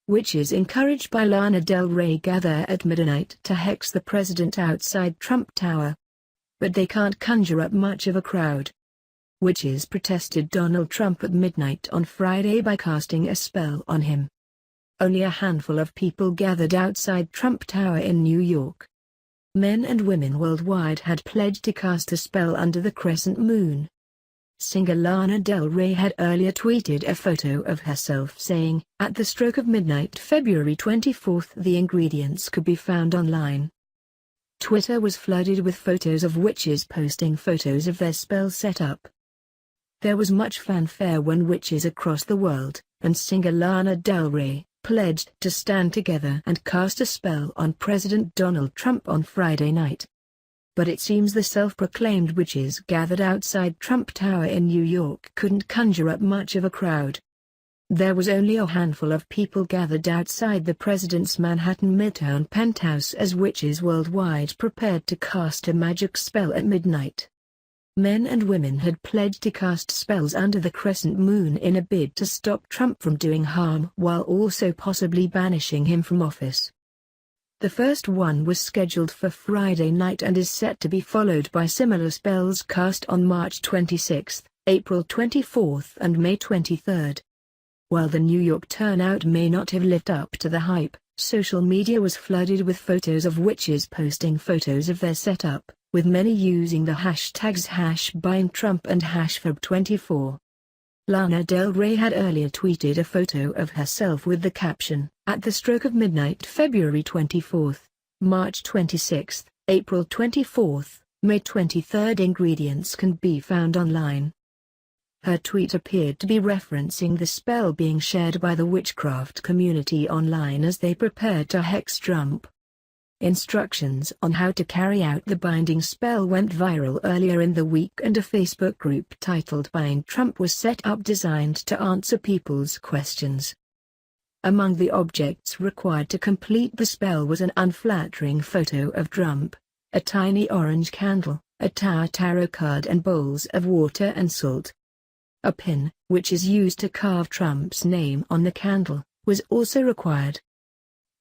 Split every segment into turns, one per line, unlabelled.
Witches encouraged by Lana Del Rey gather at midnight to hex the president outside Trump Tower. But they can't conjure up much of a crowd. Witches protested Donald Trump at midnight on Friday by casting a spell on him. Only a handful of people gathered outside Trump Tower in New York. Men and women worldwide had pledged to cast a spell under the crescent moon. Singer Lana Del Rey had earlier tweeted a photo of herself saying, "At the stroke of midnight February 24th the ingredients could be found online." Twitter was flooded with photos of witches posting photos of their spell setup. There was much fanfare when witches across the world, and singer Lana Del Rey, pledged to stand together and cast a spell on President Donald Trump on Friday night. But it seems the self-proclaimed witches gathered outside Trump Tower in New York couldn't conjure up much of a crowd. There was only a handful of people gathered outside the president's Manhattan Midtown penthouse as witches worldwide prepared to cast a magic spell at midnight. Men and women had pledged to cast spells under the crescent moon in a bid to stop Trump from doing harm while also possibly banishing him from office. The first one was scheduled for Friday night and is set to be followed by similar spells cast on March 26, April 24 and May 23. While the New York turnout may not have lived up to the hype, social media was flooded with photos of witches posting photos of their setup, with many using the hashtags #BuyingTrump and #Feb24. Lana Del Rey had earlier tweeted a photo of herself with the caption, "At the stroke of midnight February 24th, March 26th, April 24th, May 23rd ingredients can be found online." Her tweet appeared to be referencing the spell being shared by the witchcraft community online as they prepared to hex Trump. Instructions on how to carry out the binding spell went viral earlier in the week, and a Facebook group titled Buying Trump was set up designed to answer people's questions. Among the objects required to complete the spell was an unflattering photo of Trump, a tiny orange candle, a tarot card and bowls of water and salt. A pin, which is used to carve Trump's name on the candle, was also required.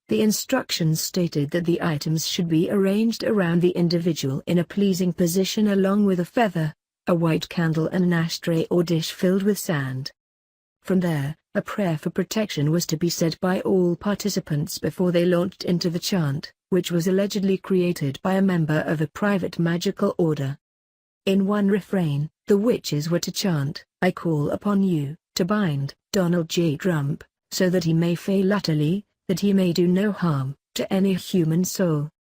The instructions stated that the items should be arranged around the individual in a pleasing position along with a feather, a white candle and an ashtray or dish filled with sand. From there, a prayer for protection was to be said by all participants before they launched into the chant, which was allegedly created by a member of a private magical order. In one refrain, the witches were to chant, "I call upon you, to bind Donald J. Trump, so that he may fail utterly, that he may do no harm to any human soul."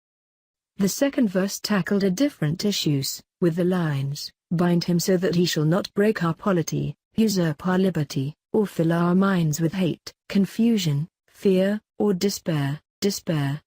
The second verse tackled a different issues, with the lines, "Bind him so that he shall not break our polity, usurp our liberty, or fill our minds with hate, confusion, fear, or despair, despair,